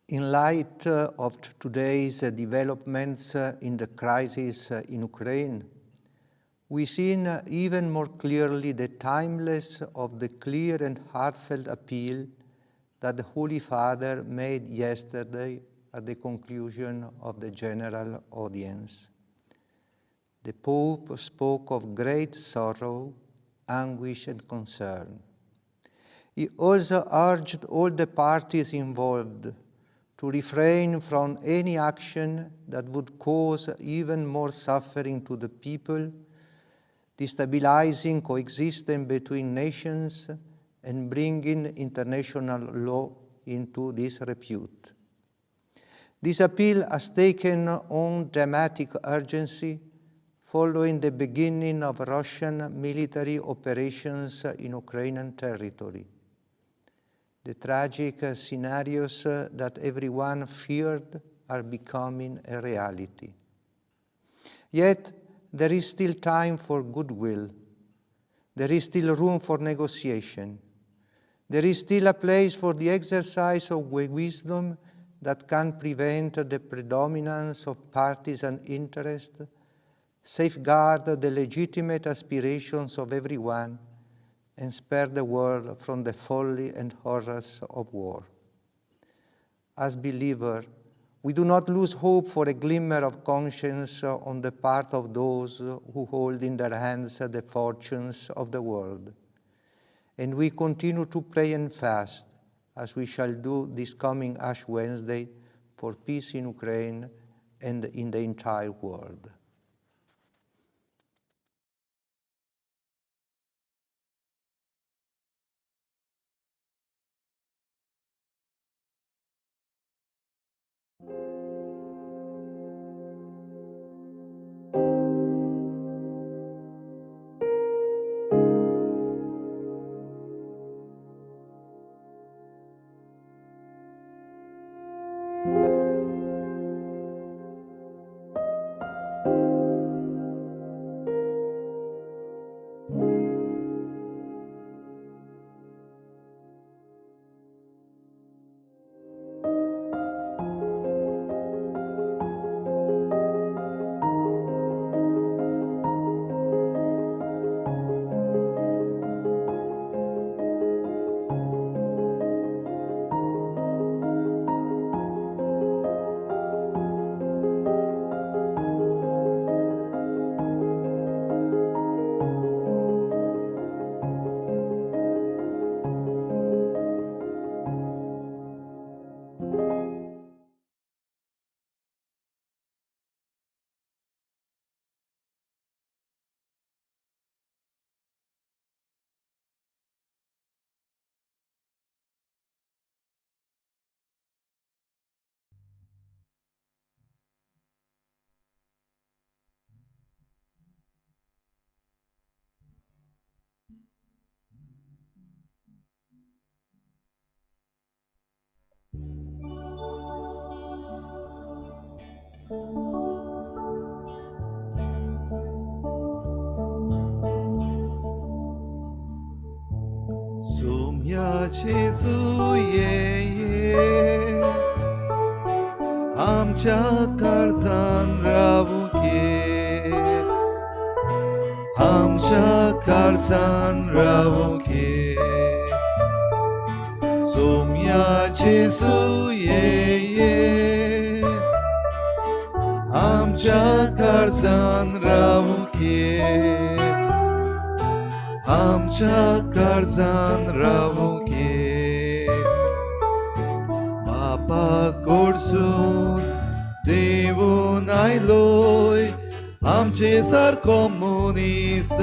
In light of today's developments in the crisis in Ukraine, we see even more clearly the timelessness of the clear and heartfelt appeal that the Holy Father made yesterday at the conclusion of the general audience. The Pope spoke of great sorrow, anguish, and concern. He also urged all the parties involved to refrain from any action that would cause even more suffering to the people, destabilizing coexistence between nations and bringing international law into disrepute. This appeal has taken on dramatic urgency following the beginning of Russian military operations in Ukrainian territory. The tragic scenarios that everyone feared are becoming a reality. Yet, there is still time for goodwill. There is still room for negotiation. There is still a place for the exercise of wisdom that can prevent the predominance of partisan interest, safeguard the legitimate aspirations of everyone, and spare the world from the folly and horrors of war. As believers, we do not lose hope for a glimmer of conscience on the part of those who hold in their hands the fortunes of the world. And we continue to pray and fast, as we shall do this coming Ash Wednesday, for peace in Ukraine and in the entire world. Sumia Jesu ye amcha karzan ravuke amcha karzan ravuke Sumia Jesu ye amcha karzan ravuke amcha karzan ravuke Papa korsun devun ailoi amche sar komunisaloi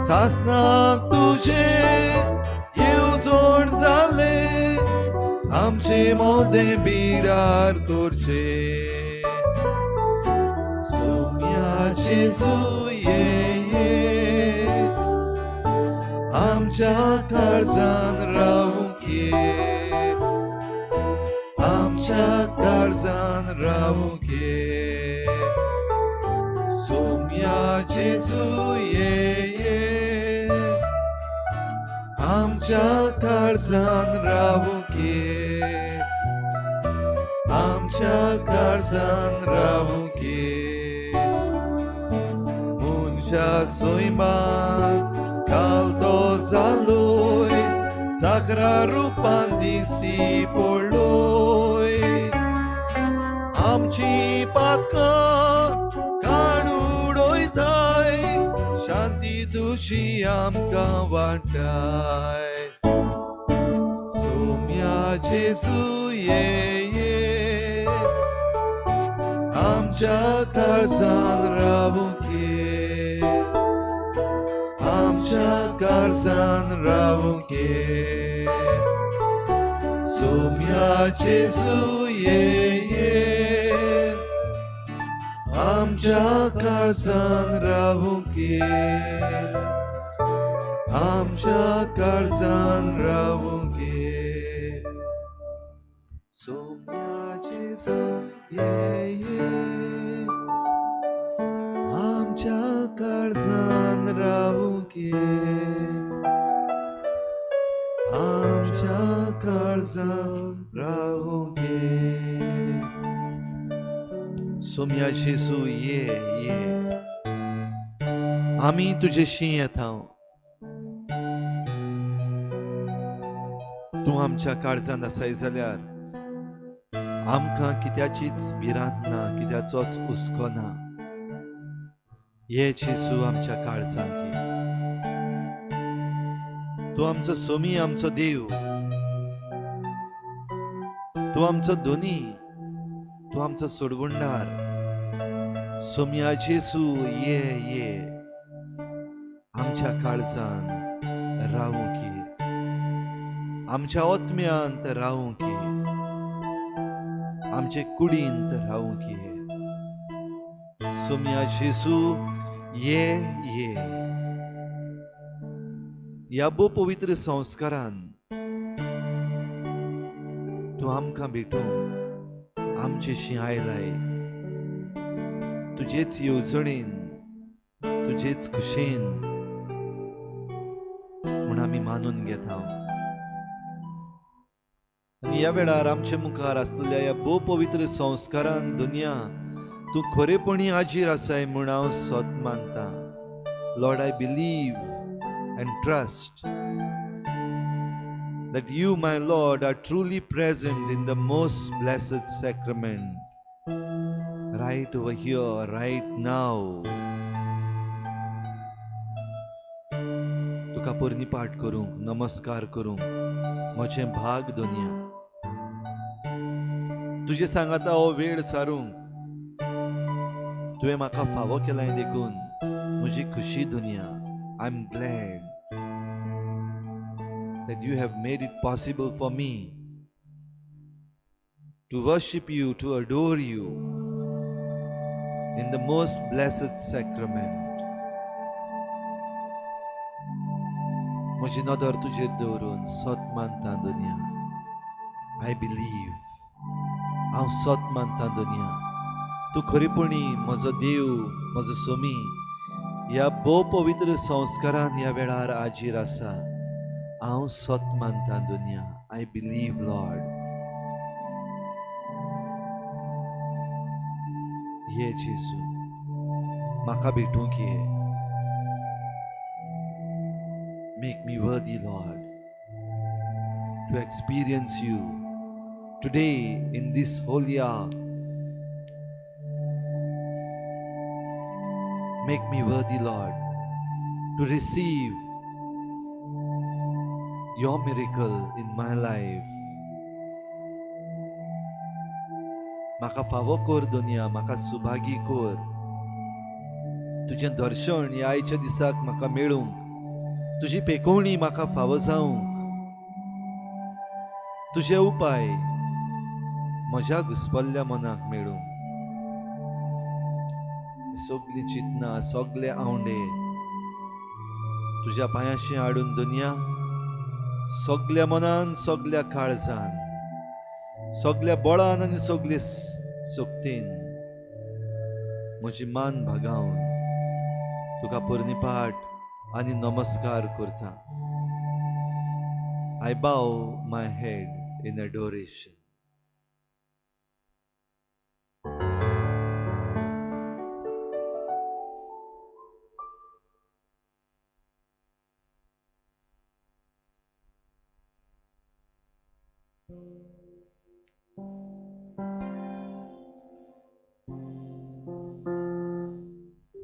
sasnak tuje yuzor zale amche mode birar korche Sumia Jesu amcha karzan ravuke amcha karzan ravuke Sumia Jesu आमच्या काळजान रावूंके आमच्या काळजान रावूंके मुनशा सैमाक कालतो जालोय जागरा रुपान दिसती पडलोय आमची पातकां काडूडोयताय शांती तुझी आमकां वाटाय सोम्या जेजू ये आमच्या काळजान रावूंके आमच्या काळजान रावूंके सोम्या जेजू ये आमच्या काळजान रावूंके आमच्या काळजान रावूंके सोम्या जेजू ये आमच्या काळजान रावूंके आमच्या काळजान रावूंके सोम्या जेजू ये आमी तुजेशी येता तूं आमच्या काळजान आसाय जाल्यार आमकां कित्याचीच भिरांत ना कित्याचोच हुस्को ना ये जेजू आमच्या काळजांत ये तूं आमचो सोमी आमचो देव तूं आमचो दोनी तूं आमचो सोडवणदार सोम्या जेजू ये आमच्या काळजान रावूंके आमच्या ओतम्यांत रावूंके आमचे कुडींत रावूंके सोम्या जेजू ये ह्या बो पवित्र संस्कारान तूं आमकां भेटूंक आमचेशी आयलाय तुजेच येवजणेन तुजेच खुशेन म्हूण आमी मानून घेता आनी ह्या वेळार आमचे मुखार आसलेल्या ह्या बो पवित्र संस्कारान दुनिया तूं खरेपणी हाजीर आसाय म्हूण हांव सोत मानता Lord I believe and trust that you, my Lord, are truly present in the most blessed sacrament right over here, right now. तुका परनिपाट करूंक नमस्कार करूंक म्हजे भाग दुनिया तुजे सांगाता हो वेळ सारूंक तुवें म्हाका फावो केलाय देखून म्हजी खुशी दुनिया I'm glad that you have made it possible for me to worship you, to adore you in the most blessed sacrament. म्हजी नदर तुजेर दवरून सोत मानता दुनिया I believe हांव सोत मानता दुनिया तूं खरेपणी म्हजो देव म्हजो सोमी ह्या बो पवित्र संस्कारान ह्या वेळार हाजीर आसा हांव सोत मानता दुनिया आय बिलीव लॉर्ड ये जेजू म्हाका भेटूंक ये make me worthy lord to experience you today in this holy hour. Make me worthy, Lord, to receive your miracle in my life. Maka फावो कर दुनिया म्हाका सुभागी कर तुझें दर्शन ह्या आयच्या दिसाक म्हाका मेळूंक तुजी पेकोवणी म्हाका फावो जावंक तुझे उपाय म्हज्या घुस्पल्ल्या मनाक मेळूंक सगली चिंतना सगले आवंडे तुझ्या पांयाशी हाडून दुनिया सगल्या मनान सगल्या काळजान सगल्या बळान आनी सगले सोक्तीन म्हजी मान भागावन तुका परनिपाट आनी नमस्कार करता I bow my head in adoration.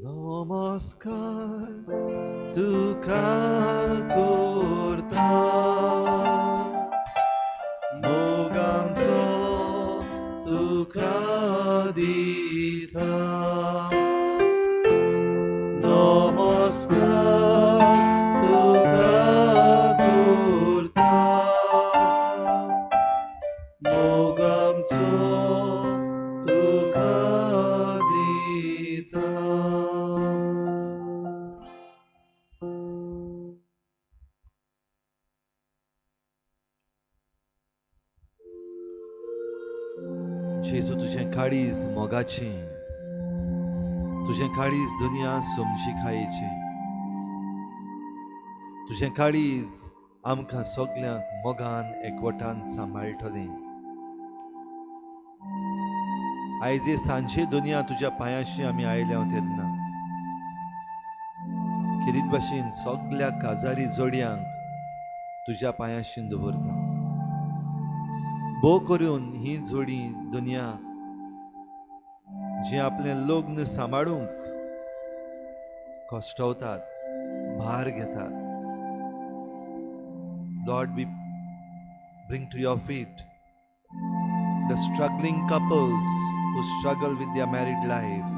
Namaskar tuka kurta mogamcho tuka dita. Namaskar tuka kurta mogamcho tuka dita. जेजू तुझें काळीज मोगाचें, तुझें काळीज दुनिया सोमची खायेचें, तुझें काळीज आमकां सगल्यांक मोगान एकवटान सांबाळटलें. आयज हे सांजे दुनिया तुज्या पांयाशी आमी आयल्या तेन्ना किरीत भाशेन सगल्या काजारी जोडयांक तुज्या पांयाशी दवरता. भोव करून ही जोडी दुनिया जी आपले लग्न सांबाळूंक कश्टवतात, भार घेतात. Lord, we bring to your feet the struggling couples who struggle with their married life.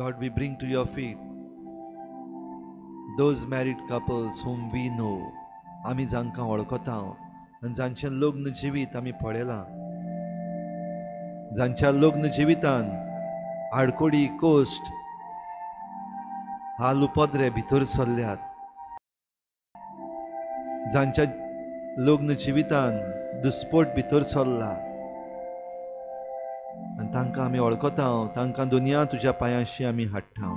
Lord, we bring to your feet those married couples whom we know, आमी जांकां वळखता आनी जांचें लग्न जिवीत आमी पळयलां, जांच्या लग्न जिवितान आडकोडी कोश्ट हाल उपद्रे भितर सरल्यात, जांच्या लग्न जिवितान दुस्पोट भितर सरला आनी तांकां आमी वळखता, तांकां दुनिया तुज्या पांयाशी आमी हाडटा.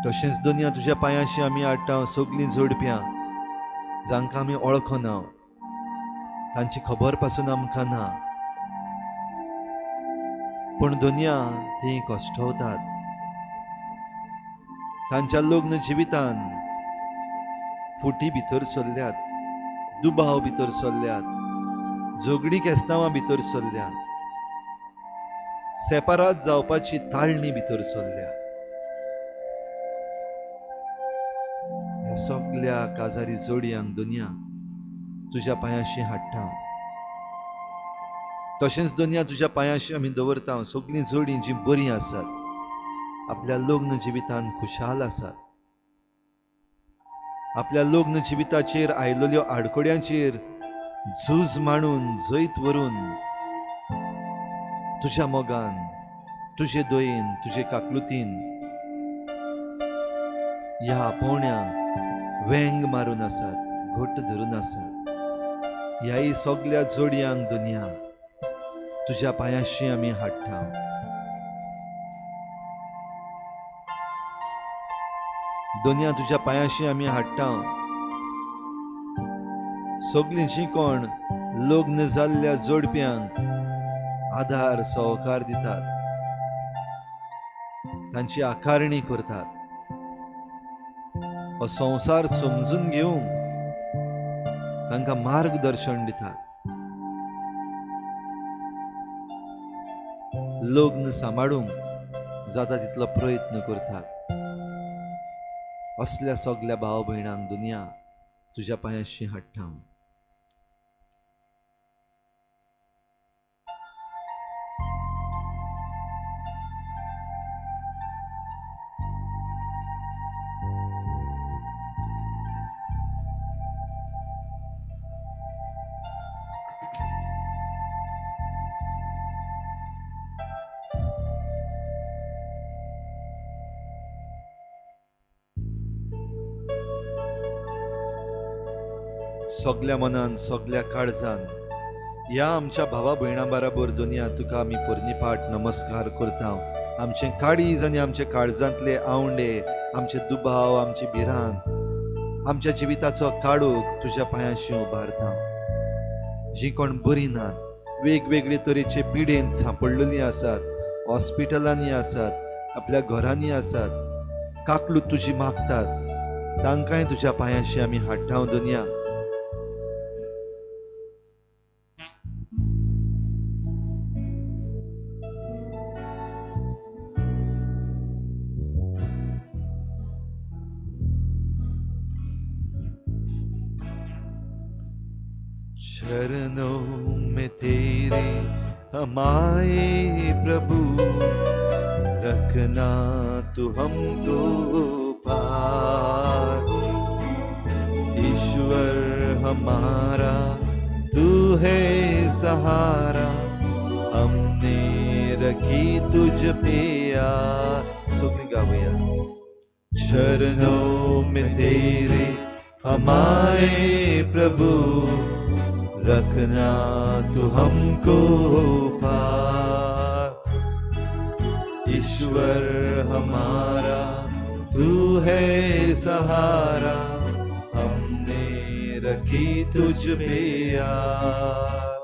तशेंच दुनिया तुज्या पांयाशी आमी हाडटा सगलीं जोडप्यां जांकां आमी वळखना, तांची खबर पासून आमकां ना, पूण दुनिया ती कश्टवतात. तांच्या लग्न जिवितान फुटी भितर सरल्यात, दुबाव भितर सरल्यात, झगडी केस्तांवां भितर सरल्यात, सेपारात जावपाची ताळणी भितर सरल्या. ह्या सगल्या काजारी जोडयांक दुनिया तुज्या पांयाशी हाडटा. तशेंच दुनिया तुज्या पांयाशी आमी दवरता सगलीं जोडीं जीं बरीं आसात, आपल्या लग्न जिवितान खुशाल आसात, आपल्या लग्न जिविताचेर आयिल्ल्यो आडकोड्यांचेर झूज मांडून जैत व्हरून तुज्या मोगान, तुजे दयेन, तुजे काकलुतीन ह्या आपोवण्यांक वेंग मारून आसात, घट्ट धरून आसात. ह्याय सगल्या जोडयांक दुनिया तुज्या पांयाशी आमी हाडटा. दुनिया तुज्या पांयाशी आमी हाडटा. सगलीं जीं कोण लग्न जाल्ल्या जोडप्यांक आधार सहकार दितात, तांची आकारणी करतात, हो संवसार समजून घेवंक तांकां मार्गदर्शन दितात, लग्न सांबाळूंक जाता तितलो प्रयत्न करतात. असल्या सगल्या भाव भयणांक दुनिया तुज्या पांयाशी हाडटा. सगल्या मनान, सगल्या काळजान ह्या आमच्या भावा भयणां बरोबर दुनिया तुका आमी पोरनिपाट नमस्कार करता. आमचे काळीज आनी आमचे काळजांतले आवंडे, आमचे दुबाव, आमची भिरांत, आमच्या जिविताचो काडूक तुज्या पांयाशी उबारता. जी कोण बरी नात, वेगवेगळे तरेचे पिडेंत सांपडलेलीं आसात, हॉस्पिटलांनी आसात, आपल्या घरांनी आसात, काकलूत तुजी मागतात, तांकांय तुज्या पांयाशी आमी हाडटा दुनिया. चरणों में तेरे हमारे प्रभु, रखना तू हमको पार. ईश्वर हमारा तू है सहारा, हमने रखी तुझ पे यार. सुखी गावया. चरणों में तेरे हमारे प्रभु, रखना तू हमको पार. ईश्वर हमारा तू है सहारा, हमने रखी तुझ पे यार.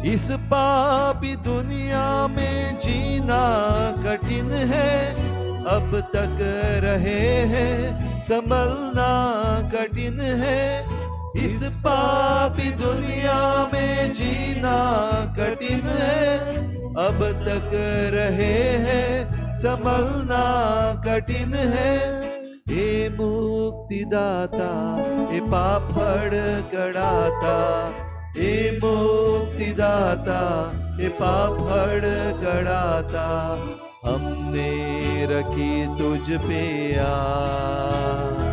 इस पापी दुनिया में जीना कठिन है, अब तक रहे हैं संभलना कठिन है. इस पापी दुनिया में जीना कठिन है, अब तक रहे हैं संभलना कठिन है. हे मुक्तिदाता, हे पापड़ कड़ाता, हे मुक्तिदाता, हे पापड़ कड़ाता, हमने रखी तुझ पे यार.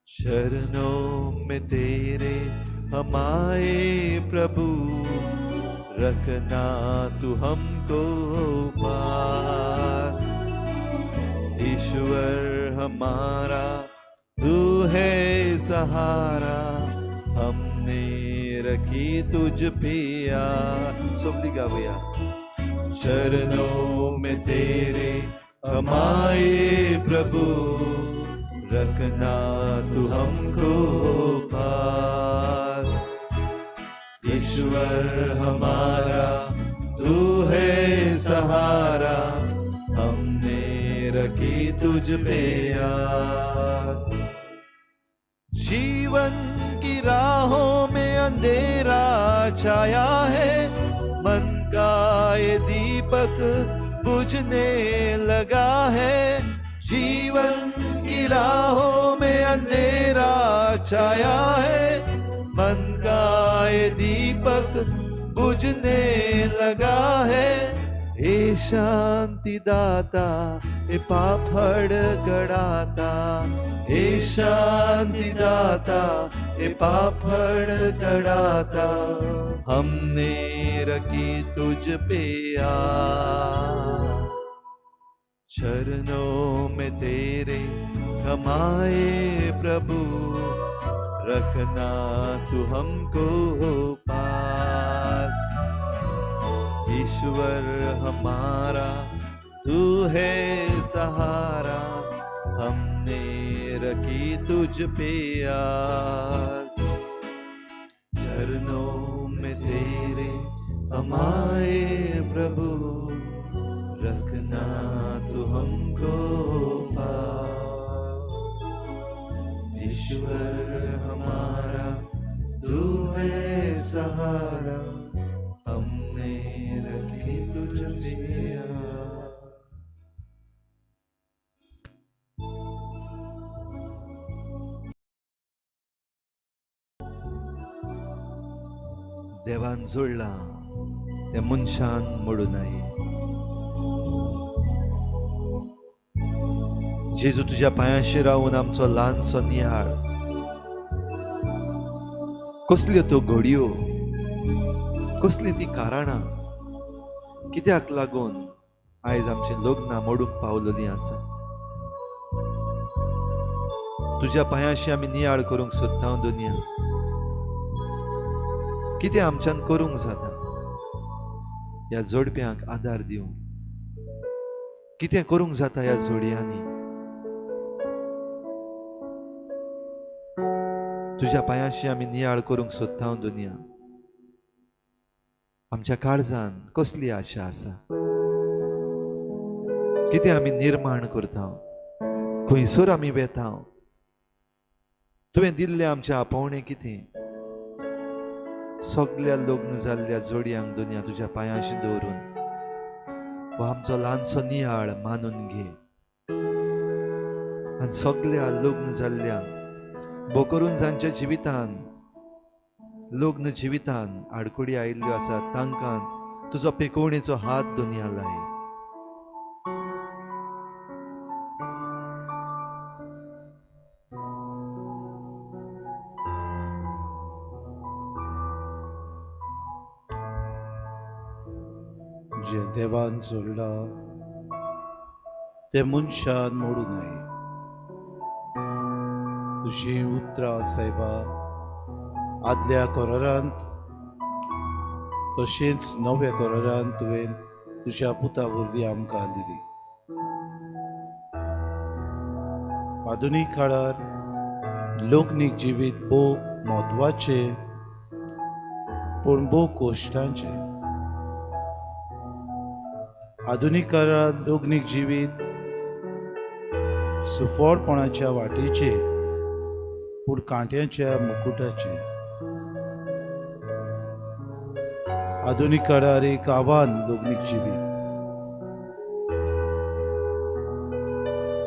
चरणों में तेरे हमारे प्रभु, रखना तू हमको पार. ईश्वर हमारा तू है सहारा, हमने रखी तुझ पे यार. सोबली गावया. चरणों में तेरे हमारे प्रभु, रखना तू हमको पार. ईश्वर हमारा तू है सहारा, हमने रखी तुझ पे यार. जीवन की राहों में अंधेरा छाया है, मन का ये दीपक बुझने लगा है. जीवन की राहों में अंधेरा छाया है, मन का ये दीपक बुझने लगा है. हे शांति दाता, हे पापड़ कड़ाता, हे शांति दाता, हे पापड़ कड़ाता, हमने रखी तुझ पे यार. चरणों में तेरे हमारे प्रभु, रखना तू हमको पार. ईश्वर हमारा तू है सहारा, हमने रखी तुझ पे यार. चरणों में तेरे हमारे प्रभु, रखना तू हमको पार. ईश्वर हमारा तू है सहारा, हमने रखी तुझ पे यार. देवान जोडला त्या मनशान मोडू नये. जेजू तुझ्या पांयाशी रावून आमचो ल्हानसो नियाळ, कसल्यो त्यो घडयो, कसली ती कारणां, कित्याक लागून आयज आमची लग्नां मोडूंक पावलेलीं आसा. तुझ्या पांयाशी आमी नियाळ करूंक सोदता दुनिया. कितें आमच्यान करूंक जाता ह्या जोडप्यांक आदार दिवंक? कितें करूंक जाता ह्या जोडयांनी? तुज्या पांयाशी आमी नियाळ करूंक सोदता दुनिया. आमच्या काळजान कसली आशा आसा? कितें आमी निर्माण करता? खंयसर आमी वेता? तुवें दिल्लें आमचें आपोवणें कितें? सगळ्या लग्न जाल्ल्या जोडयांक दुनिया तुज्या पांयाशी दवरून हो आमचो ल्हानसो नियाळ मानून घे. आनी सगळ्या लग्न जाल्ल्यांक भो करून जांच्या जिवितान लग्न जिवितान आडकुडी आयिल्ल्यो आसात तांकां तुजो पेकोवणेचो हात दुनिया लाय. जे देवान जोडला ते मनशान मोडू नये. तुझी उतरां सायबा आदल्या करारांत तशेंच नव्या करारांत तुवें तुज्या पुता वरवीं आमकां दिली. आधुनीक काळार लोकनीक जिवीत भोव म्हत्वाचें पूण भोव कोश्टांचें. आधुनीक काळांत लोकनीक जिवीत सुफोडपणाच्या वाटेचें पूण कांट्याच्या मुकुटाचें. आधुनीक काळार एक आव्हान लोकनीक जिवीत.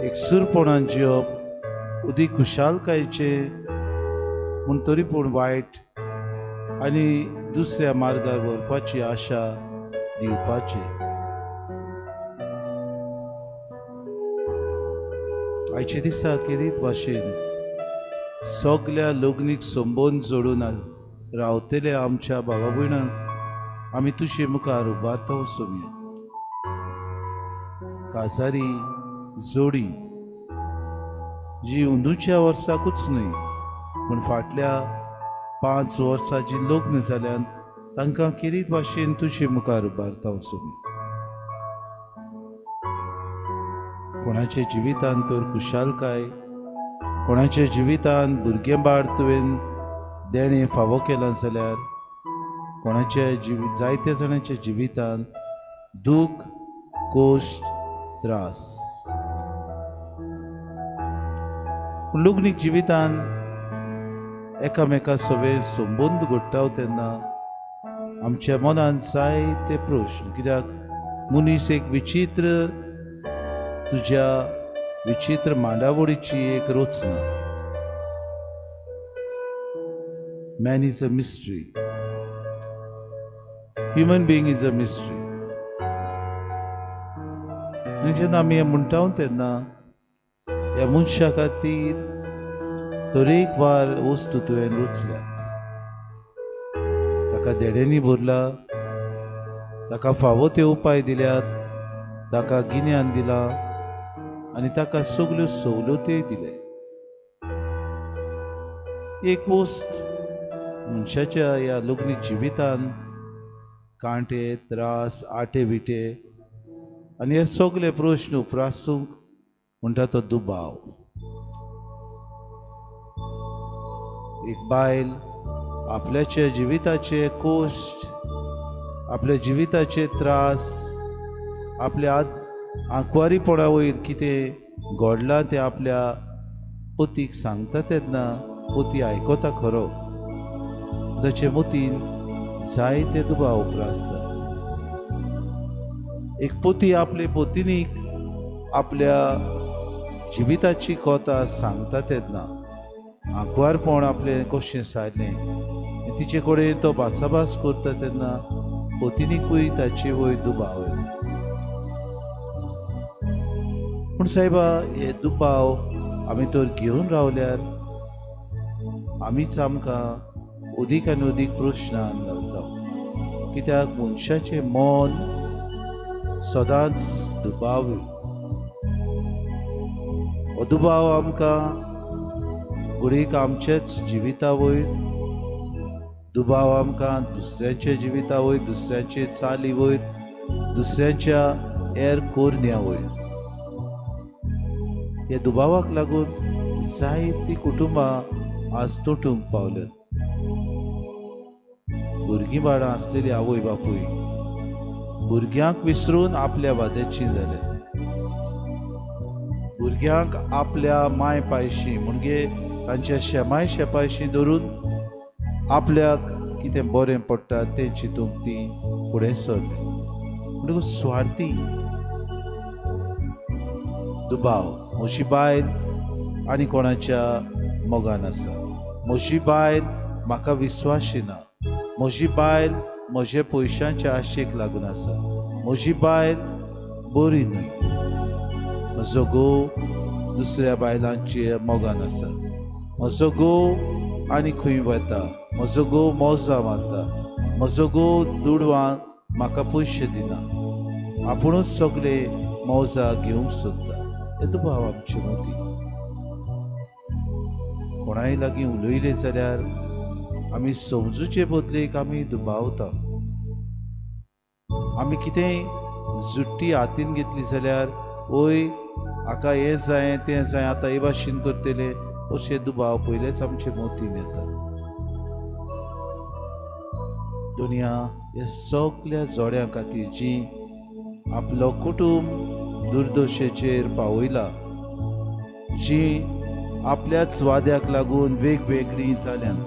एक सुरपणान जिवप उदी खुशालकायेचें म्हूण तरी पूण वायट आनी दुसऱ्या मार्गार व्हरपाची आशा दिवपाची. आयचे दिसा किरीत भाशेन सगळ्या लग्नीक संबंद जोडून रावतल्या आमच्या भावा भयणांक आमी तुजे मुखार उबारता वचोंया. काजारी जोडी जी अंदूच्या वर्साकूच न्हय पूण फाटल्या 5 वर्सां जी लग्न जाल्यान तांकां किरीत भाशेन तुजे मुखार उबारता वचोंया. कोणाच्या जिवितान तर खुशालकाय, कोणाच्या जिवितान भुरगेंबाळ तुवें देणें फावो केलां जाल्यार कोणाच्या जायत्या जाणांच्या जिवितान दूख, कोश्ट, त्रास. लग्नीक जिवितान एकामेका सोबे संबंद घडटा तेन्ना आमच्या मनान जायते प्रश्न. कित्याक मनीस एक विचित्र तुज्या विचित्र मांडावळीची एक रचना. Man is a mystery. Human being is a mystery. आनी जेन्ना आमी हें म्हणटा तेन्ना ह्या मनशा खातीर तरेकवार वस्तू तुवें रचल्यात. ताका देड्यांनी भरला, ताका फावो ते उपाय दिल्यात, ताका गिन्यान दिलां आनी ताका सगल्यो सवलती दिले. एक वस्त मनशाच्या ह्या लग्नीक जिवितान कांटे, त्रास, आटे विटे आनी हे सगळे प्रश्न उप्रासूंक म्हणटा तो दुबाव. एक बायल आपल्याच्या जिविताचे कोश्ट, आपल्या जिविताचे त्रास, आपल्या आंकवारीपणा वयर कितें घडलां तें आपल्या पतीक सांगता तेन्ना पती आयकता खरो, ताचे मतीन जायते दुबाव उप्रासता. एक पती आपले पत्नीक आपल्या जिविताची कथा सांगता तेन्ना आंकवारपण आपलें कशें जालें तिचे कडेन तो भासाभास करता तेन्ना पत्नीकूय ताचे वयर दुबाव येता. पूण सायबा हे दुबाव आमी तर घेवन रावल्यार आमीच आमकां अदीक आनी अदीक प्रश्नान घालता. कित्याक मनशाचें मन सदांच दुबावी. हो दुबाव आमकां घडीक आमचेच जिविता वयर दुबाव आमकां दुसऱ्यांच्या जिविता वयर, दुसऱ्यांचे चाली वयर, दुसऱ्यांच्या हेर कोरन्या वयर. ह्या दुबावाक लागून जायतीं कुटुंबां आज तुटूंक पावल्यात. भुरगीं बाळां आसलेली आवय बापूय भुरग्यांक विसरून आपल्या वाद्याची जाल्यात. भुरग्यांक आपल्या माय पायशी म्हणजे तांच्या शेमाय शेपायशी धरून आपल्याक कितें बरें पडटा तें चिंतूंक ती फुडें सरली. म्हणटकूच स्वार्थी दुबाव. म्हजी बायल आनी कोणाच्या मोगान आसा, म्हजी बायल म्हाका विश्वासी ना, म्हजी बायल म्हज्या पयशांच्या आशेक लागून आसा, म्हजी बायल बरी न्हय, म्हजो घोव दुसऱ्या बायलांच्या मोगान आसा, म्हजो घोव आनी खंय वता, म्हजो घोव मोजां मारता, म्हजो घोव दुडवान म्हाका पयशे दिना, आपुणूच सगळे मोजा घेवंक सोदता. हे दुबाव आमचे मोती. कोणाय लागीं उलयले जाल्यार आमी समजुचे बदलेक आमी दुबावता. आमी कितेंय जुट्टी हातीन घेतली जाल्यार ओय हाका हें जाय तें जाय आतां हे भाशेन करतले अशे दुबाव पयलेच आमचे मोतीन येता. दुनिया ह्या सगळ्या जोड्यां खातीर जी आपलो कुटुंब दुर्दशेचेर पावयला, जी आपल्याच वाद्याक लागून वेगवेगळी जाल्यात,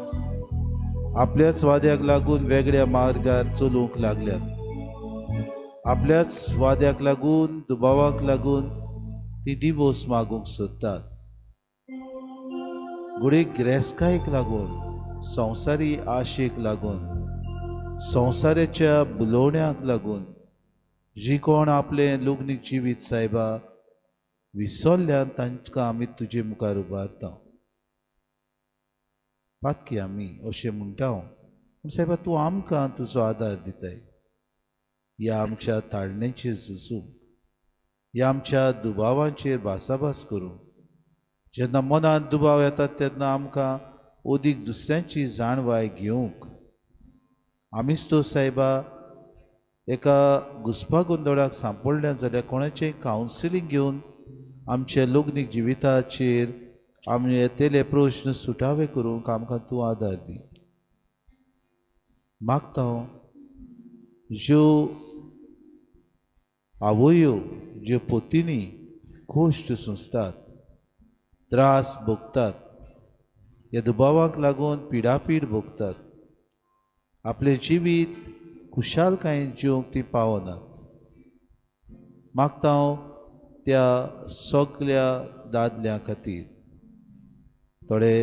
आपल्याच वाद्याक लागून वेगळ्या मार्गार चलूंक लागल्यात, आपल्याच वाद्याक लागून दुबावाक लागून ती डिवोर्स मागूंक सोदतात. गुडीक गिरेस्कायेक लागून, संवसारी आशेक लागून, संवसाराच्या बुलोवण्यांक लागून जी कोण आपलें लग्नीक जिवीत सायबा विसरल्यान तांकां आमी तुजे मुखार उबारता. पातकी आमी अशें म्हणटा सायबा तूं आमकां तुजो आदार दिताय. ह्या आमच्या ताळणेचेर झुजूंक, ह्या आमच्या दुबावांचेर भासाभास करूंक. जेन्ना मनांत दुबाव येतात तेन्ना आमकां ओदीक दुसऱ्यांची जाणवाय घेवंक आमीच तो सायबा एका घुसपागोंदळाक सांपडल्या जाल्यार कोणाचें कावन्सिलींग घेवन आमच्या लग्नीक जिविताचेर आमी येतेले प्रश्न सुटावे करूंक आमकां तूं आदार दी. मागता ज्यो आवयो ज्यो पोतिनी गोश्ट सोंसतात, त्रास भोगतात, ह्या दुबावाक लागून पिडापीड भोगतात, आपलें जिवीत खुशालकायेन जिवंक ती पावनात. मागता त्या सगळ्या दादल्या खातीर. थोडे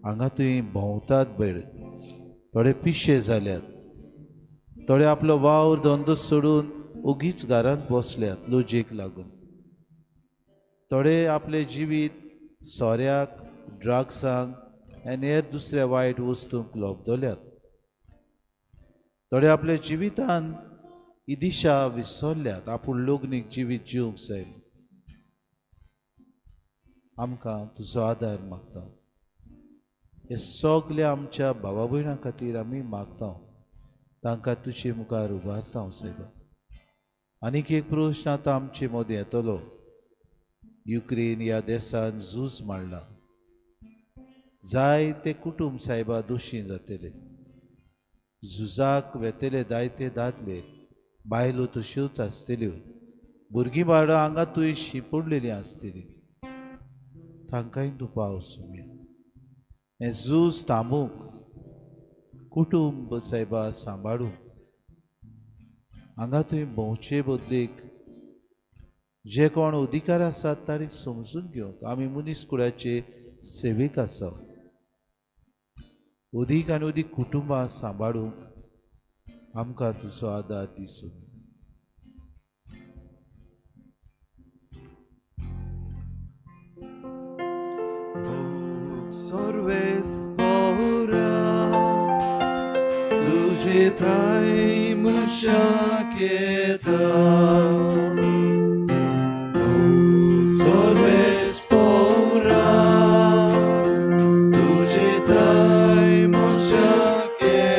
हांगा थंय भोंवतात बेड, थोडे पिशे जाल्यात, थोडे आपलो वावर धंदो सोडून ओगीच घरांत बसल्यात लॉजेक लागून, थोडे आपले जिवीत सोऱ्याक, ड्रग्सांक आनी हेर दुसऱ्या वायट वस्तूंक लोबदल्यात. थोडे आपल्या जिवितान ही दिशा विसरल्यात, आपूण लग्नीक जिवीत जिवंक जाय. आमकां तुजो आदार मागता. हे सगळ्या आमच्या भावा भयणां खातीर आमी मागता, तांकां तुजे मुखार उबारता सायबा. आनीक एक प्रश्न आतां आमचे मदें येतलो. युक्रेन ह्या देशान झूज मांडलां. जायते कुटुंब सायबा दोशी जातले. झुजाक वेतेले जायते दादले, बायलो तश्योच आसतल्यो, भुरगीं बाळां हांगा तुवें शिंपडलेलीं आसतलीं. तांकांय दुबाव सुमया. हें झूज थांबूंक, कुटुंब सायबा सांबाळूंक हांगा तुवें भोंवचे बदलेक जे कोण अधिकार आसात तांणी समजून घेवंक आमी मनीसकुळाचे सेवेक आसा. अदीक आनी अदीक कुटुंबां सांबाळूंक आमकां तुजो आदार दिसूं. Sorves pora, tuझे थाई मुशाकेता. Sorves pora, तुझे थाई मुशाकेता.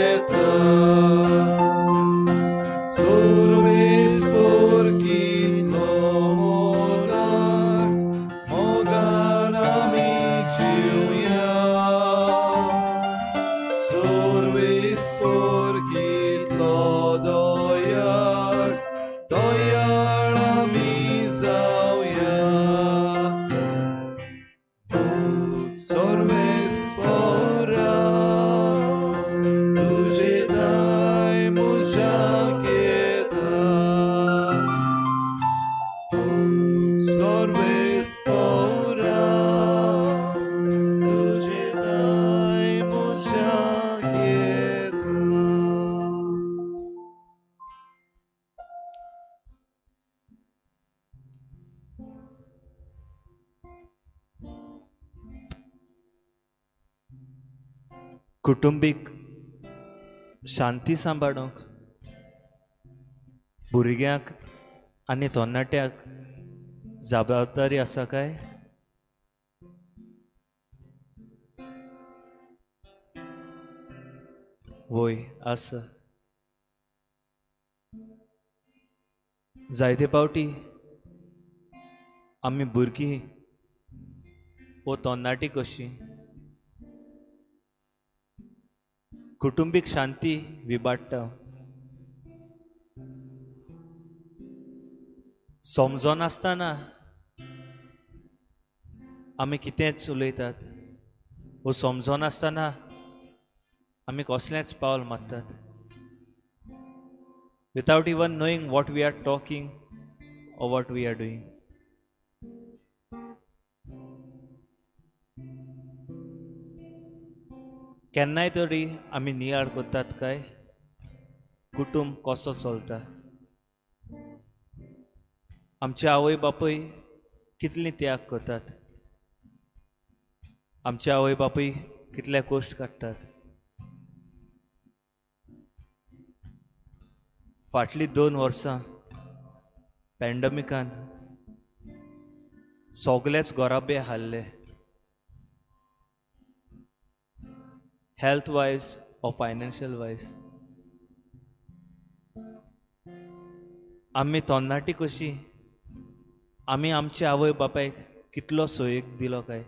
कुटुंबीक शांती सांबाळूंक भुरग्यांक आनी तरणाट्यांक जबाबदारी आसा काय? वय आसा. जायते पावटी आमी भुरगीं वो तरणाटी कशी कुटुंबीक शांती विबाडटा. समजोन आसतना आमी कितेंच उलयतात वो समजोन आसतना आमी कसलेंच पावल मारतात. Without even knowing what we are talking or what we are doing. केन्नाय तरी आमी नियाळ करतात काय कुटुंब कसो चलता. आमचे आवय बापूय कितली त्याग करतात. आमचे आवय बापूय कितले कश्ट काडटात. फाटलीं 2 वर्सां पॅन्डमिकान सगळेच घराबे हाल्ले. हेल्थ वायज और फायनान्शियल वायज. आमी तरणाटी कशी आमी आमच्या आवय बापायक कितलो सोयेक दिलो काय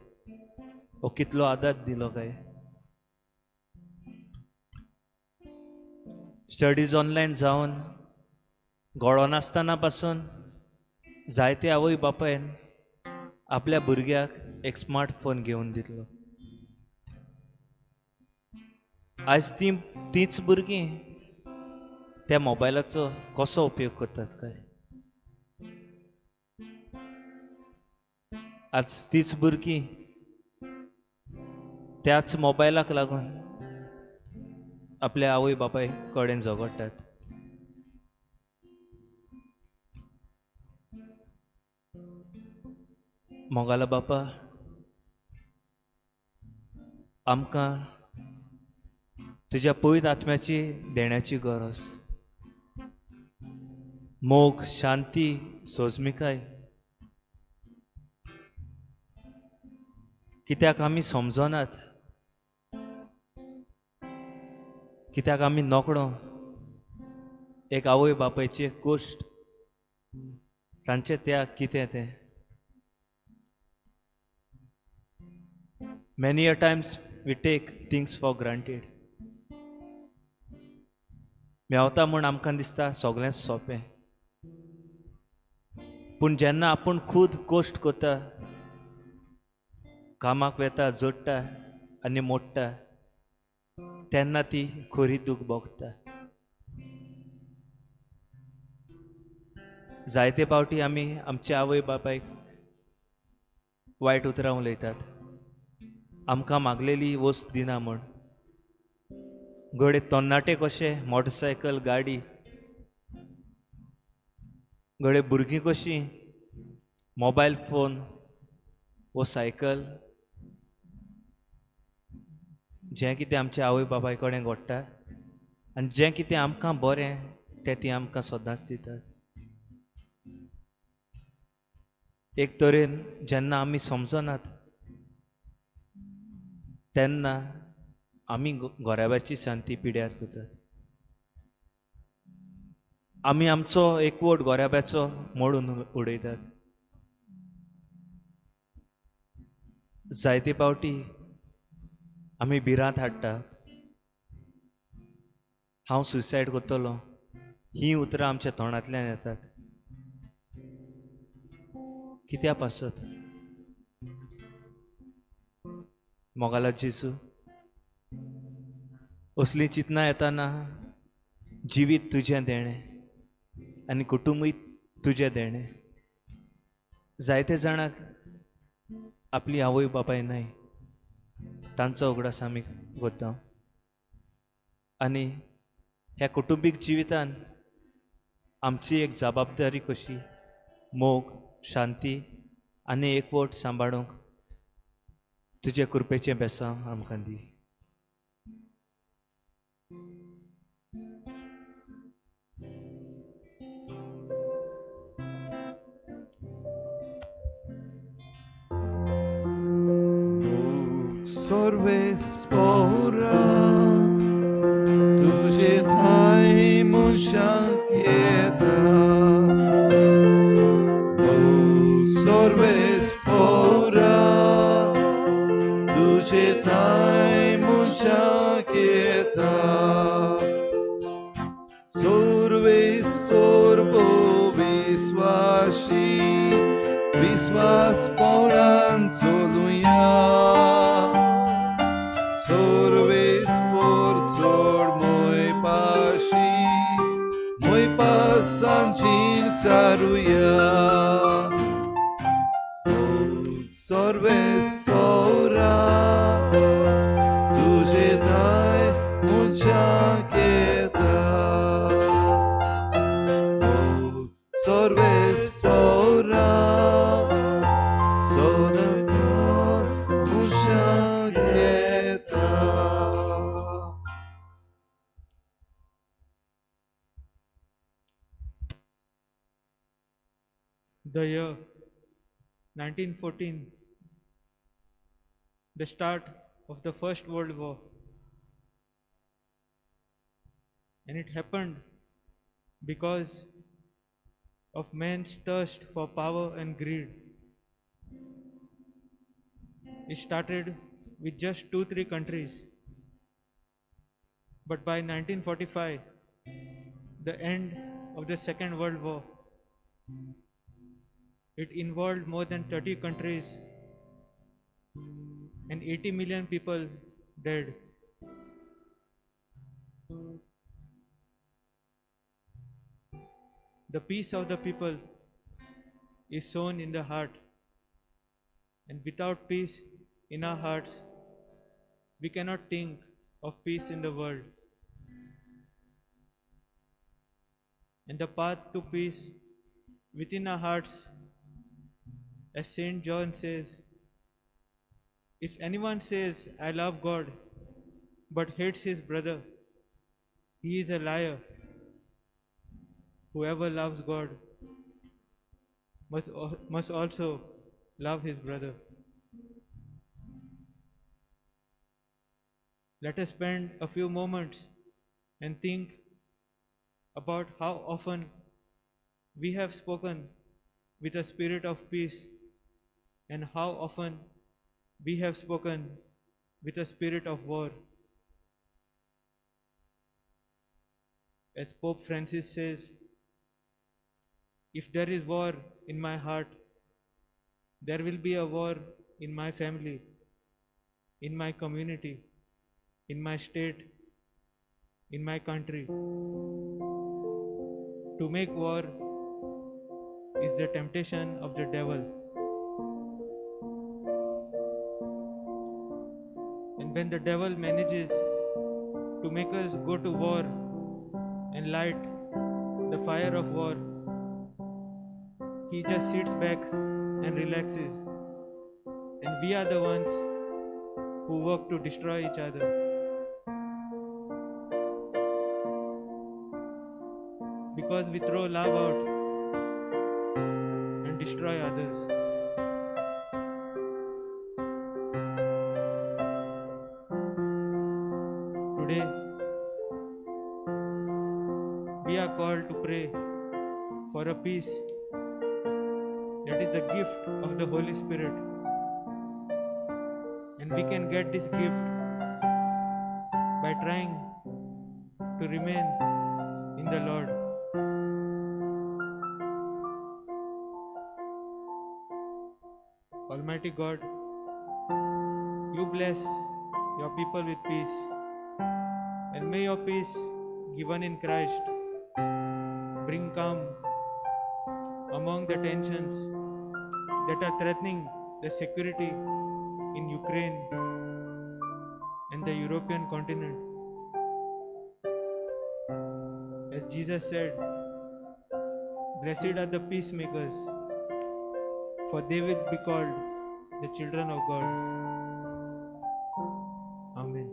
वो कितलो आदार दिलो काय. स्टडीज ऑनलायन जावन घोडो नासतना पासून जायते आवय बापायन आपल्या भुरग्याक एक स्मार्टफोन घेवन दितलो. आज तीच भुरगीं त्या मोबायलाचो कसो उपयोग करतात काय. आज तीच भुरगीं त्याच मोबायलाक लागून आपल्या आवय बापाय कडेन झगडटात. मोगाला बापा आमकां तुज्या पवित्र आत्म्याची देण्याची गरज. मोग, शांती, सोजमिकाय कित्याक आमी समजनात. कित्याक आमी नोकडो एक आवय बापायचे कश्ट तांचे त्याग कितें तें. Many a times we take things for granted. Mewat म्हूण आमकां दिसता सगळेंच सोंपें. पूण जेन्ना आपूण खूद कश्ट करता, कामाक वेता, जोडटा आनी मोडटा तेन्ना ती खरी दूख भोगता. जायते फावटी आमी आमच्या आवय बापायक वायट उतरां उलयतात. आमकां मागलेली वस्त दिना म्हूण. घडये तरणाटे कशे मोटरसायकल, गाडी. घडये भुरगीं कशीं मोबायल फोन वो सायकल. जें कितें आमच्या आवय बापाय कडेन घडटा आनी जें कितें आमकां बरें तें ती आमकां सदांच दितात. एक तरेन जेन्ना आमी समजनात तेन्ना आमी घोराब्याची शांती पिड्यार करतात. आमी आमचो एकवट घोराब्याचो मोडून उडयतात. जायते फावटी आमी भिरांत हाडटा. हांव सुसायड करतलो ही उतरां आमच्या तोंडांतल्यान येतात. कित्या पासत मोगाला जेजू असली चिंतना येताना जिवीत तुजें देणें आनी कुटुंबूय तुजें देणें. जायते जाणांक आपली आवय बापाय नाय. तांचो उगडास आमी करता आनी ह्या कुटुंबीक जिवितान आमची एक जबाबदारी कशी मोग, शांती आनी एकवट सांबाळूंक तुजे कृपेचें बेसांव आमकां दी. सर्वे स्पोरा तुझे ठाई मुशा quieta सर्वे स्पोरा तुझे ठाई मुशा quieta सर्वे स्पोर्बो विश्वासी विश्वास पोरांचoluia सर्वे स्पोर्चor moi pasancin saruia सर्वे स्पोरा तुझे dai mucha quieta सर्वे स्पोरा The year 1914, the start of the First World War. And it happened because of man's thirst for power and greed. It started with just 2-3 countries. But by 1945, the end of the Second World War, it involved more than 30 countries and 80 million people dead. The peace of the people is sown in the heart, and without peace in our hearts, we cannot think of peace in the world. And the path to peace within our hearts, as Saint John says, if anyone says, I love God, but hates his brother, he is a liar. Whoever loves God must also love his brother. Let us spend a few moments and think about how often we have spoken with a spirit of peace and how often we have spoken with a spirit of war. As Pope Francis says, if there is war in my heart, there will be a war in my family, in my community, in my state, in my country. To make war is the temptation of the devil. And when the devil manages to make us go to war and light the fire of war, he just sits back and relaxes. And we are the ones who work to destroy each other. Because we throw love out and destroy others. Today, we are called to pray for a peace that is the gift of the Holy Spirit. And we can get this gift by trying to remain in the Lord. Almighty God, you bless your people with peace, and may your peace given in Christ bring calm among the tensions that are threatening the security in Ukraine and the European continent. As Jesus said, blessed are the peacemakers, for they will be called the children of God. Amen.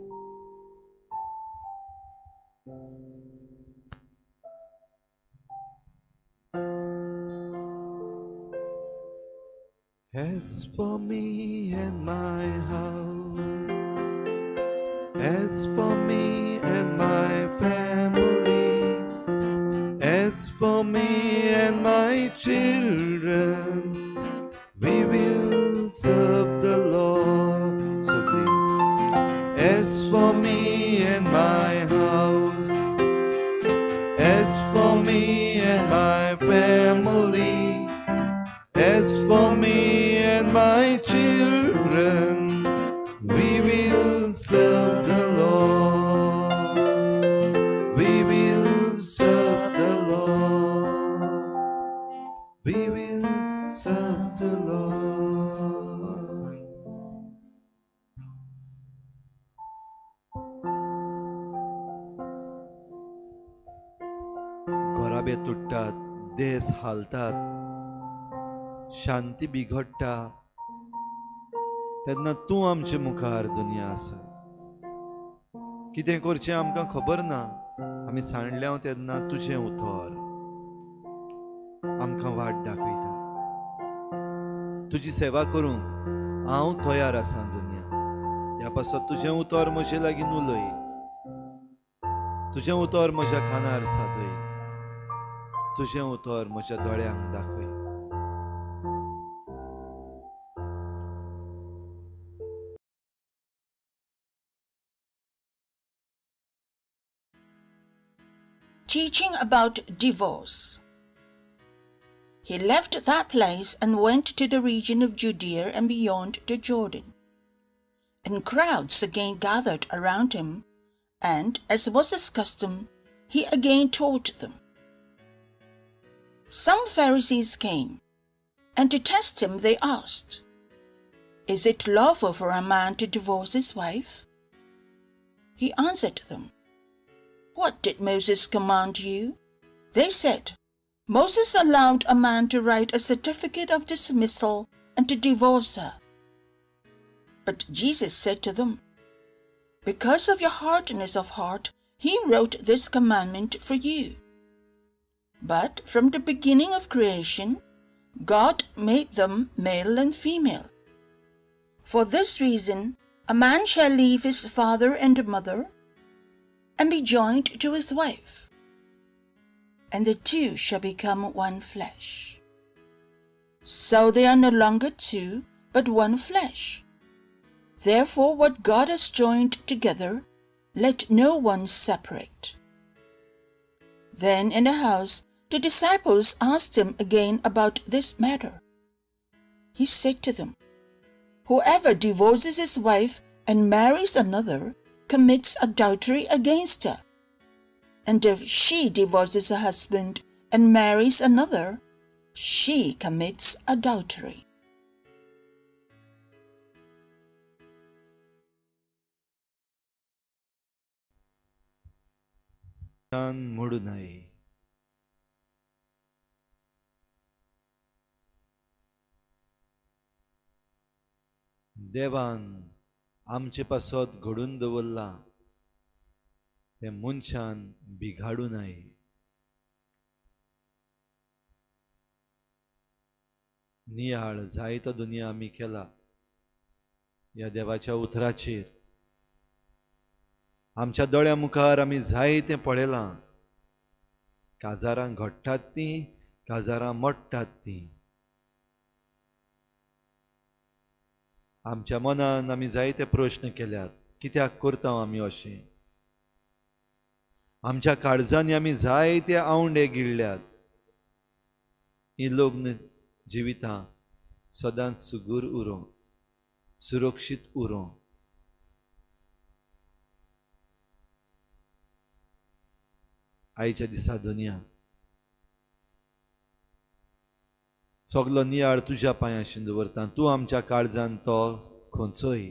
As for me and my house, As for me and my family, as for me and my children, we will serve the Lord. So clean. As for me and my house, as for me and my family, as for me and my children, we will serve the Lord. We will serve the Lord. We will serve the Lord. घराबे तुटतात, देश हालतात, शांती बिघडटा, तेन्ना तूं आमचे मुखार दुनिया आसा. कितें करचें आमकां खबर ना. आमी सांडल्या तेन्ना तुजें उतर आमकां वाट दाखयता. तुजी सेवा करूंक हांव तयार आसा दुनिया. ह्या पासत तुजें उतर म्हजे लागीं उलय. तुजें उतर म्हज्या कानार सादय. तुजें उतर म्हज्या दोळ्यांक दाखय. Teaching about divorce. He left that place and went to the region of Judea and beyond the Jordan. And crowds again gathered around him, and, as was his custom, he again taught them. Some Pharisees came, and to test him they asked, "Is it lawful for a man to divorce his wife?" He answered them, "What did Moses command you?" They said, "Moses allowed a man to write a certificate of dismissal and to divorce her." But Jesus said to them, "Because of your hardness of heart, he wrote this commandment for you. But from the beginning of creation, God made them male and female. For this reason, a man shall leave his father and mother and be joined to his wife, and the two shall become one flesh. So they are no longer two, but one flesh. Therefore what God has joined together, let no one separate." Then in the house the disciples asked him again about this matter. He said to them, "Whoever divorces his wife and marries another commits adultery against her. And if she divorces her husband and marries another, she commits adultery." मोडू नये. देवान आमचे पासत घडून दवरला ते मनशान बिघाडू नये. नियाळ जायतो दुनिया आमी केला. ह्या देवाच्या उतराचेर आमच्या दोळ्या मुखार आमी जायतें पळयलां. काजारां घडटात तीं, काजारां मोडटात तीं. आमच्या मनान आमी जायते प्रश्न केल्यात. कित्याक करता आमी अशें? आमच्या काळजांनी आमी जायते आवंडे गिळ्ळ्यात. ही लग्न जिवितां सदांच सुगूर उरों, सुरक्षीत उरों. आयच्या दिसा दुनिया सगलो नियाळ तुज्या पांयाशी दवरता. तूं आमच्या काळजान तो खंचोय.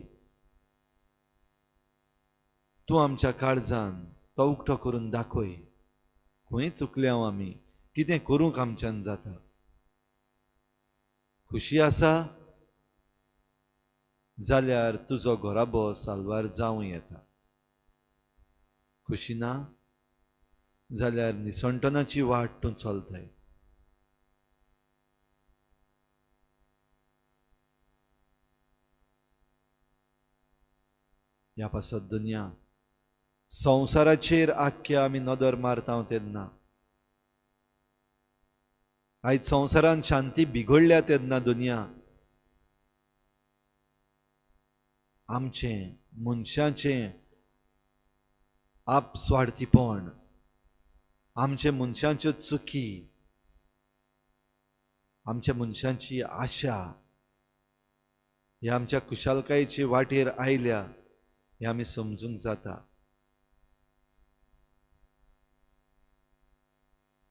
तूं आमच्या काळजान तो उक्तो करून दाखय. खंय चुकले हांव आमी, कितें करूंक आमच्यान जाता. खुशी आसा जाल्यार तुजो घोराबो साल्वार जावं येता. खुशी ना जाल्यार निसंटनाची वाट तूं चलताय. ह्या पासत दुनिया संवसाराचेर आख्या आमी नदर मारता तेन्ना, आयज संवसारान शांती बिघडल्या तेन्ना दुनिया आमचे मनशांचे आपस्वार्थीपण, आमचे मनशांच्यो चुकी, आमच्या मनशांची आशा ह्या आमच्या कुशलकायेचे वाटेर आयल्या हे आमी समजूंक जाता.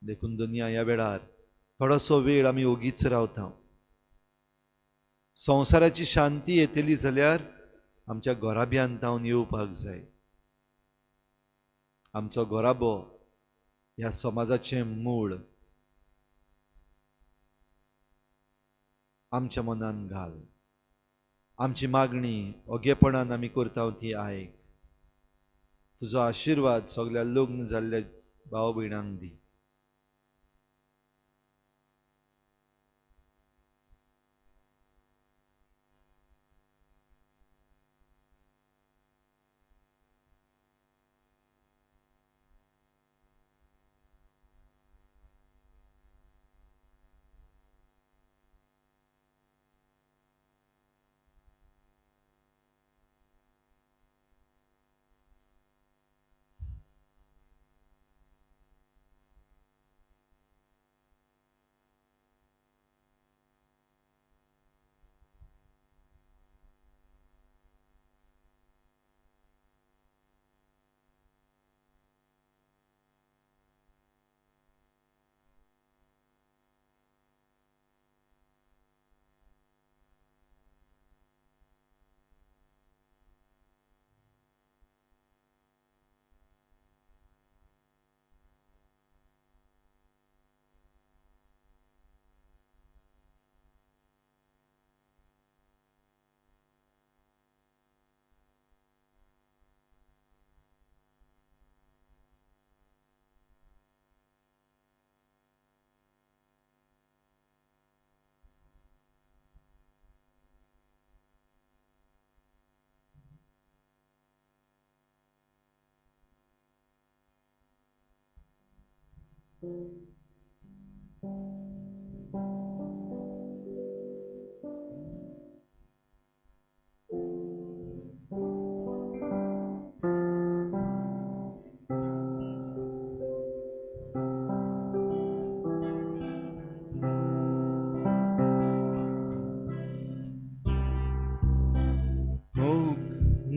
देखून दुनिया ह्या वेळार थोडोसो वेळ आमी ओगीच रावता. संवसाराची शांती येतली जाल्यार आमच्या घोराब्यांतावन येवपाक जाय. आमचो घोराबो ह्या समाजाचें मूळ आमच्या मनान घाल. आमची मागणी ओगेपणान आमी करता ती आयक. तुजो आशिर्वाद सगल्या लग्न जाल्ल्या भाव भयणांक दी.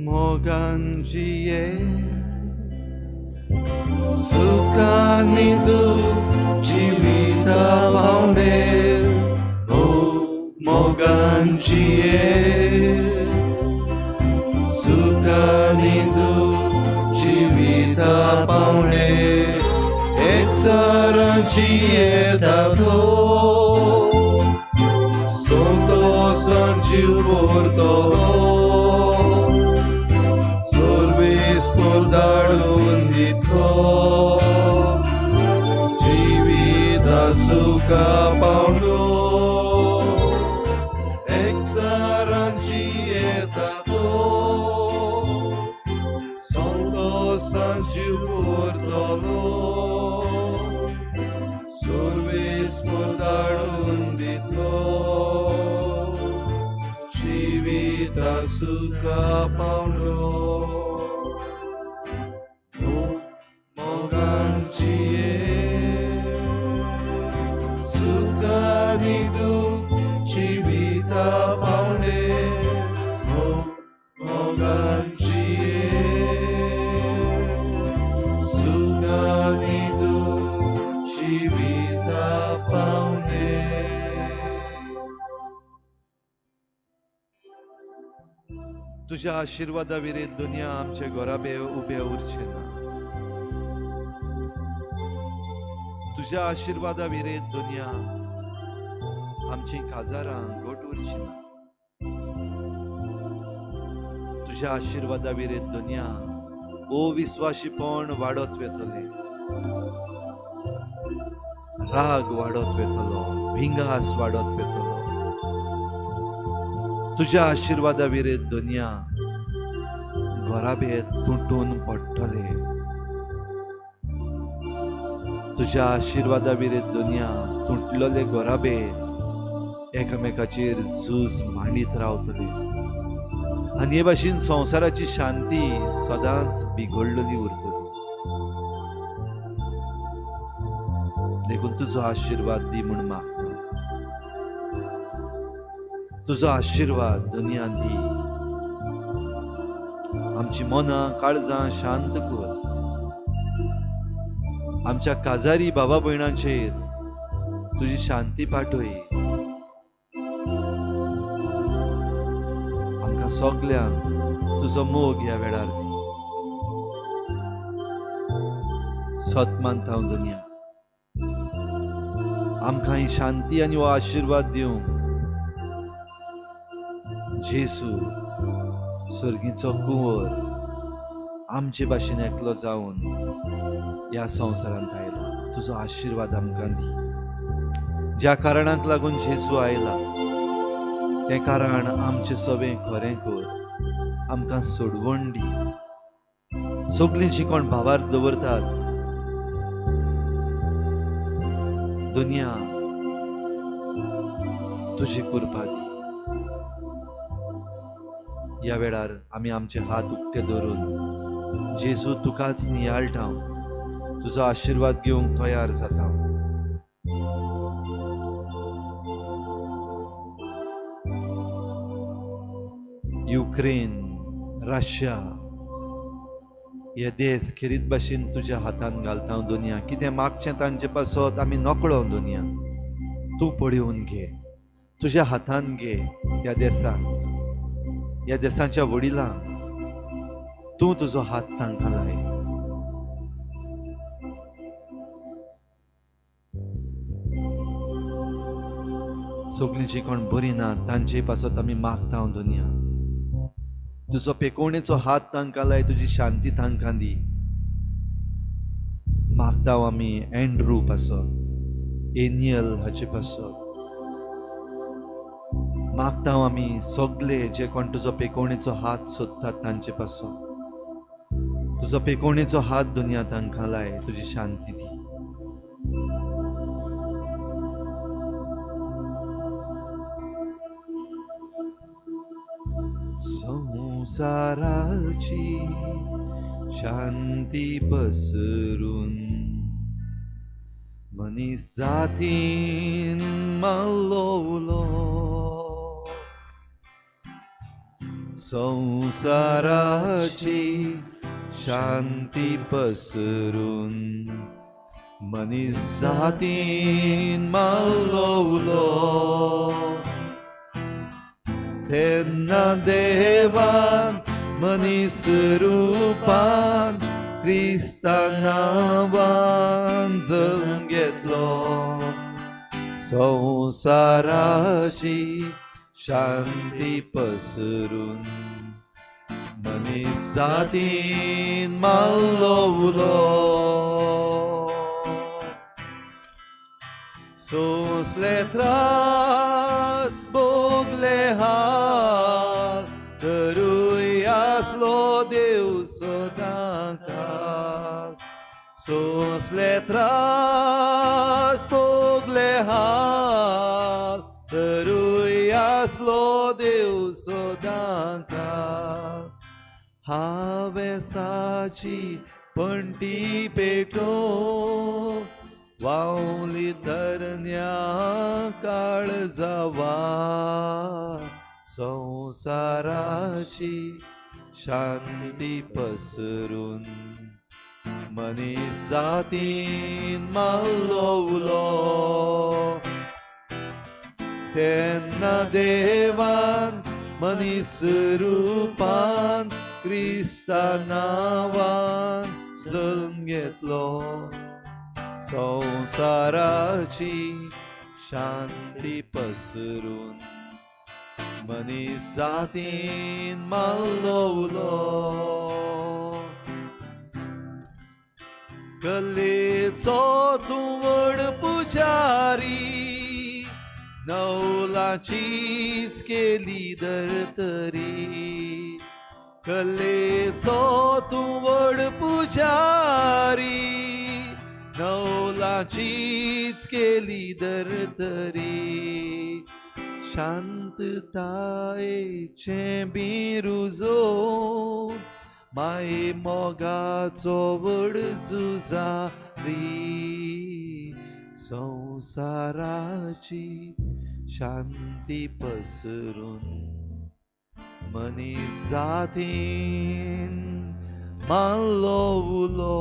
Moganjie Sukanidu Jivita Paune Moganjie Sukanidu Jivita Paune Exaranjie Tato Santo Sanjiu Portolo Darum dito Jivita suka pauno Exarangietato Santo Sanjiu Portolo Survis por darum dito Jivita suka pauno तुझ्या आशीर्वादा विरेत दुनिया आमचे घोराबे उबे उरचे ना. तुझ्या आशीर्वादा विरेत दुनिया आमची काजारां गोट उरची ना. तुझ्या आशीर्वादा विरेत दुनिया अविश्वासीपण वाडत वेतले, राग वाडत वेतलो, भिंगास वाडत वेतलो. तुझ्या आशीर्वादा विरेत दुनिया घोराबे तुटून पडटले. तुझ्या आशिर्वादा विरेत दुनिया तुटलेले घोराबे एकामेकाचेर झूज मांडीत रावतले आनी हे भाशेन संवसाराची शांती सदांच बिगडलेली उरतली. देखून तुजो आशिर्वाद दी म्हूण मागता. तुजो आशिर्वाद दुनियान दी. आमची मनां काळजां शांत कर. आमच्या काजारी बाबा भयणांचेर तुजी शांती पाठय. आमकां सगल्यांक तुजो मोग ह्या वेळार दी. सत मानता हांव दुनिया. आमकां ही शांती आनी हो आशिर्वाद दिवंक जेसू सर्गीचो कुंवर आमचे भाशेन एकलो जावन ह्या संवसारांत आयला. तुजो आशिर्वाद आमकां दी. ज्या कारणाक लागून जेसू आयला ते कारण आमचे सगळें खरें कर. आमकां सोडवण दी. सगळीं जीं कोण भावार्थ दवरतात दुनिया तुजी कृपा दी. ह्या वेळार आमी आमचे हात उक्ते धरून जेजू तुकाच नियाळटा. तुजो आशिर्वाद घेवंक तयार जाता. युक्रेन, रशिया हे देश खेरीत भाशेन तुज्या हातान घालता दुनिया. कितें मागचें तांचे पासत आमी नकळो दुनिया. तूं पळयोवन घे. तुज्या हातान घे ह्या देशाक. ह्या देशाच्या वडिलांक तूं तुजो हात तांकां लाय. सगळीं जीं कोण बरीं ना तांचे पासत आमी मागता दुनिया. तुजो पेकोवणेचो हात तांकां लाय. तुजी शांती तांकां दी. मागता आमी एंड्रू पासत, एनियल हाचे पासत. मागता आमी सगळे जे कोण तुजो पेकोवणेचो हात सोदतात तांचे पासत. तुजो पेकोवणेचो हात दुनिया तांकां लाय. तुजी शांती दी. संसाराची शांती पसरून मनीस जातीन मालवलो. संसाराची शांती पसरून मनीस जातीन मालवलो. तेन्ना देवान मनीस रुपान क्रिस्ता नांवान जल्म घेतलो. संसाराची शांती पसरून मनीस जातीन मालवलो. सोंसले त्रास भोगले हाल तरूय आसलो देव सदां काल. सोंसले त्रास भोगले हाल तरूय आसलो देव सदां काल. हावेसाची पंटी पेटो वावली धरण्या काळजावा. संसाराची शांती पसरून मनीस जातीन मालवलो. तेन्ना देवान मनीस रुपान क्रिस्ता नांवान जल्म घेतलो. संसाराची शांती पसरून मनीस जातीन मालवलो. कलेचो तूं व्हड पुजारी नवलाचीच केली धर्तरी. कलेचो तूं व्हड पुजारी नवलाचीच केली धर्तरी शांततायेचें बिरुजो माये मोगाचो व्हड झुजारी संसाराची शांती पसरून मनीस जातीन माल्लो उलो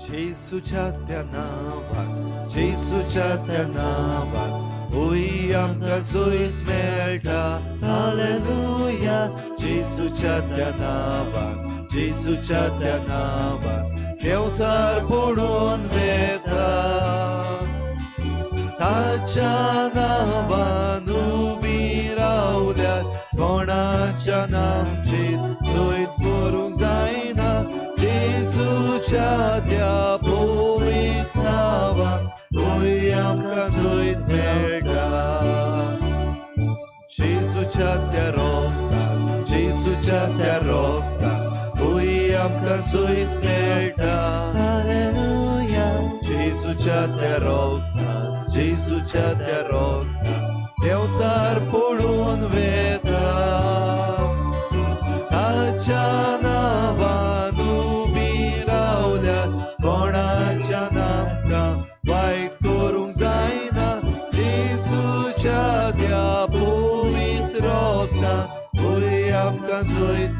जेसूच्या त्या नांवान होई आमकां जोईत मेळटा हालेलुया जेसूच्या त्या नांवान देंवचार पडून वेता ताच्या नांवान उबी रावल्यार कोणाच्या नामचेर जोईत करूंक जायना जेसूच्या त्या पवित्र नांवान होय आमकां जोईत मेळटा जेसूच्या त्या रोगतान होय आमकां जोईत मेळटा हालेलुया जेसूच्या त्या रोगतान देंवचार पडून वेता ताच्या नांवान उबी रावल्यार कोणाच्या नामकां वायट करूंक जायना जेसूच्या त्या पवित्र रोगतान होय आमकां जोईत